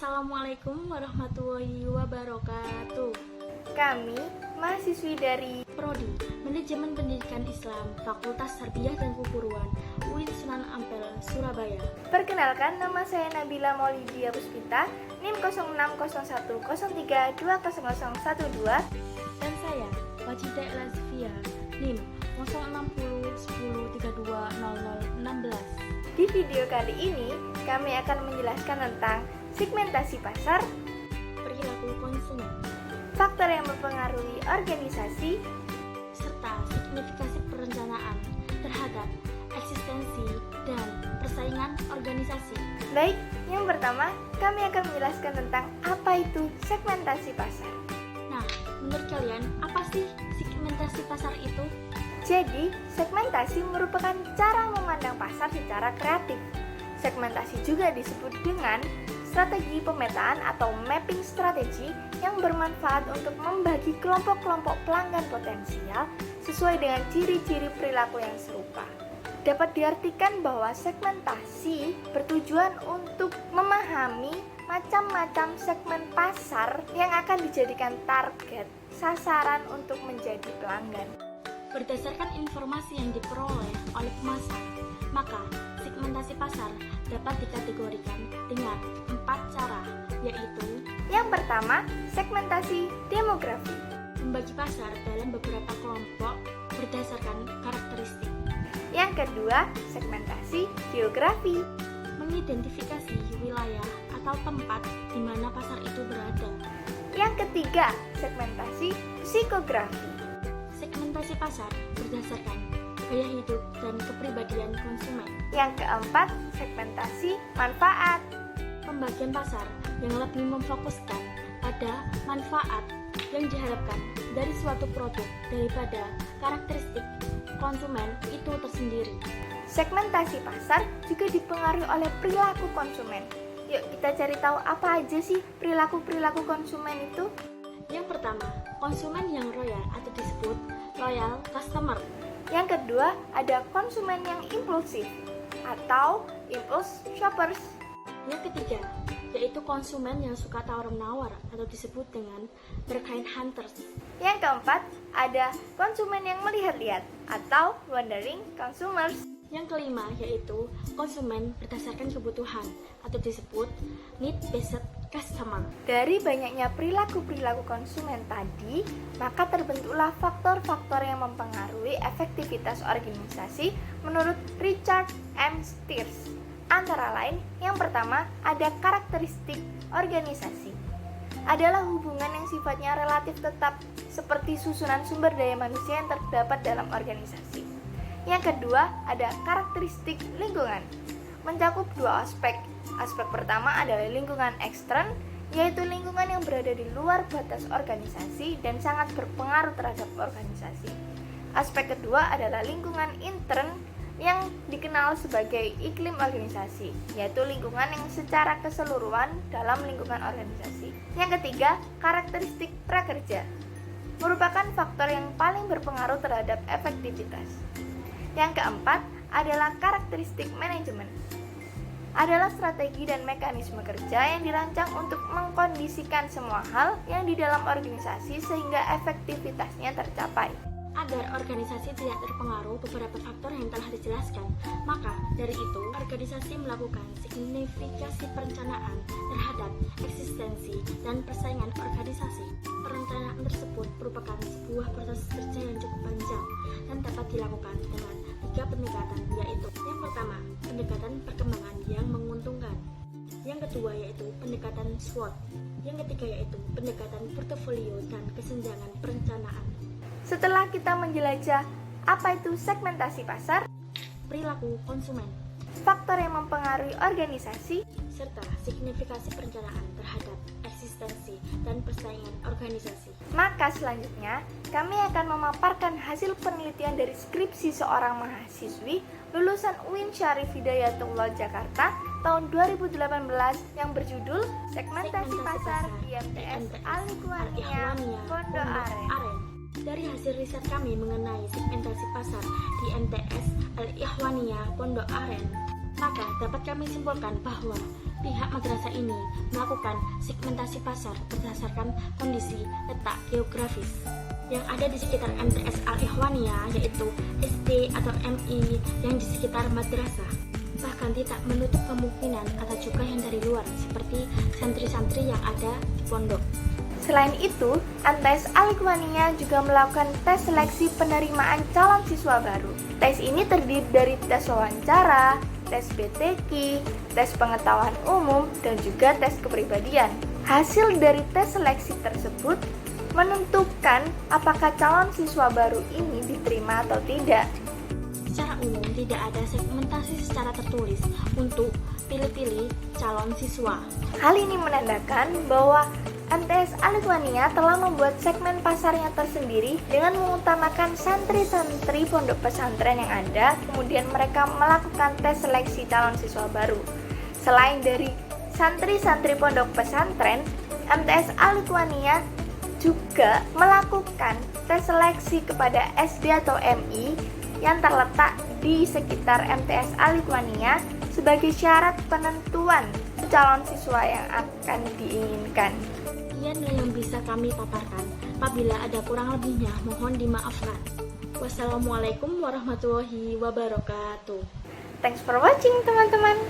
Assalamualaikum warahmatullahi wabarakatuh. Kami, mahasiswi dari Prodi Manajemen Pendidikan Islam Fakultas Tarbiyah dan Keguruan UIN Sunan Ampel, Surabaya. Perkenalkan, nama saya Nabila Maulidia Puspita, NIM 060103200012. Dan saya Wajidah Lazfia, NIM 06010320016. Di video kali ini, kami akan menjelaskan tentang segmentasi pasar, Perilaku konsumen, faktor yang mempengaruhi organisasi, serta signifikasi perencanaan terhadap eksistensi dan persaingan organisasi. Baik, yang pertama, kami akan menjelaskan tentang apa itu segmentasi pasar. Nah, menurut kalian apa sih segmentasi pasar itu? Jadi, segmentasi merupakan cara memandang pasar secara kreatif. Segmentasi juga disebut dengan strategi pemetaan atau mapping strategi yang bermanfaat untuk membagi kelompok-kelompok pelanggan potensial sesuai dengan ciri-ciri perilaku yang serupa. Dapat diartikan bahwa segmentasi bertujuan untuk memahami macam-macam segmen pasar yang akan dijadikan target sasaran untuk menjadi pelanggan. Berdasarkan informasi yang diperoleh oleh pemasar, maka segmentasi pasar dapat dikategorikan dengan 4 cara, yaitu: yang pertama, segmentasi demografi. membagi pasar dalam beberapa kelompok berdasarkan karakteristik. Yang kedua, segmentasi geografi. Mengidentifikasi wilayah atau tempat di mana pasar itu berada. Yang ketiga, segmentasi psikografi. Segmentasi pasar berdasarkan gaya hidup dan kepribadian konsumen. Yang keempat, segmentasi manfaat. Pembagian pasar yang lebih memfokuskan pada manfaat yang diharapkan dari suatu produk daripada karakteristik konsumen itu tersendiri. Segmentasi pasar juga dipengaruhi oleh perilaku konsumen. Yuk kita cari tahu apa aja sih perilaku-perilaku konsumen itu. Yang pertama, konsumen yang royal atau disebut loyal customer. Yang kedua, ada konsumen yang impulsif atau impulse shoppers. Yang ketiga, yaitu konsumen yang suka tawar-menawar atau disebut dengan bargain hunters. Yang keempat, ada konsumen yang melihat-lihat atau wandering consumers. Yang kelima, yaitu konsumen berdasarkan kebutuhan atau disebut need-based customer. Dari banyaknya perilaku-perilaku konsumen tadi, maka terbentuklah faktor-faktor yang mempengaruhi efektivitas organisasi menurut Richard M. Steers. Antara lain, yang pertama ada karakteristik organisasi. Adalah hubungan yang sifatnya relatif tetap seperti susunan sumber daya manusia yang terdapat dalam organisasi. Yang kedua ada karakteristik lingkungan. Mencakup dua aspek. Aspek pertama adalah lingkungan ekstern, yaitu lingkungan yang berada di luar batas organisasi dan sangat berpengaruh terhadap organisasi. Aspek kedua adalah lingkungan intern yang dikenal sebagai iklim organisasi, yaitu lingkungan yang secara keseluruhan dalam lingkungan organisasi. Yang ketiga, karakteristik prakerja merupakan faktor yang paling berpengaruh terhadap efektivitas. Yang keempat adalah karakteristik manajemen. Adalah strategi dan mekanisme kerja yang dirancang untuk mengkondisikan semua hal yang di dalam organisasi sehingga efektivitasnya tercapai. Agar organisasi tidak terpengaruh beberapa faktor yang telah dijelaskan, maka dari itu organisasi melakukan signifikasi perencanaan terhadap eksistensi dan persaingan organisasi. Perencanaan tersebut merupakan sebuah proses kerja yang cukup panjang dan dapat dilakukan dengan 3 pendekatan, yaitu: yang pertama, pendekatan perkembangan yang menguntungkan. Yang kedua yaitu pendekatan SWOT. Yang ketiga yaitu pendekatan portofolio dan kesenjangan perencanaan. Setelah kita menjelajah apa itu segmentasi pasar, Perilaku konsumen, faktor yang mempengaruhi organisasi, serta signifikasi perencanaan terhadap eksistensi dan persaingan organisasi. maka selanjutnya kami akan memaparkan hasil penelitian dari skripsi seorang mahasiswi lulusan UIN Syarif Hidayatullah Jakarta tahun 2018 yang berjudul Segmentasi Pasar di MTS Al-Ikhwaniyah Pondok Aren. Dari hasil riset kami mengenai segmentasi pasar di MTS Al-Ikhwaniyah Pondok Aren, maka dapat kami simpulkan bahwa Pihak madrasah ini melakukan segmentasi pasar berdasarkan kondisi letak geografis yang ada di sekitar MTS Al-Ikhwaniyah, yaitu SD atau MI yang di sekitar madrasah. Bahkan tidak menutup kemungkinan ada juga yang dari luar, seperti santri-santri yang ada di pondok. Selain itu, MTS Al-Ikhwaniyah juga melakukan tes seleksi penerimaan calon siswa baru. Tes ini terdiri dari tes wawancara, tes BTQ, tes pengetahuan umum, dan juga tes kepribadian. Hasil dari tes seleksi tersebut menentukan apakah calon siswa baru ini diterima atau tidak. Secara umum, tidak ada segmentasi secara tertulis untuk pilih-pilih calon siswa. Hal ini menandakan bahwa MTS Al-Ikhwaniyah telah membuat segmen pasarnya tersendiri dengan mengutamakan santri-santri pondok pesantren yang ada, kemudian mereka melakukan tes seleksi calon siswa baru. Selain dari santri-santri pondok pesantren, MTS Al-Ikhwaniyah juga melakukan tes seleksi kepada SD atau MI yang terletak di sekitar MTS Al-Ikhwaniyah sebagai syarat penentuan calon siswa yang akan diinginkan. Sekianlah yang bisa kami paparkan. Apabila ada kurang lebihnya, mohon dimaafkan. Wassalamualaikum warahmatullahi wabarakatuh. Thanks for watching, teman-teman.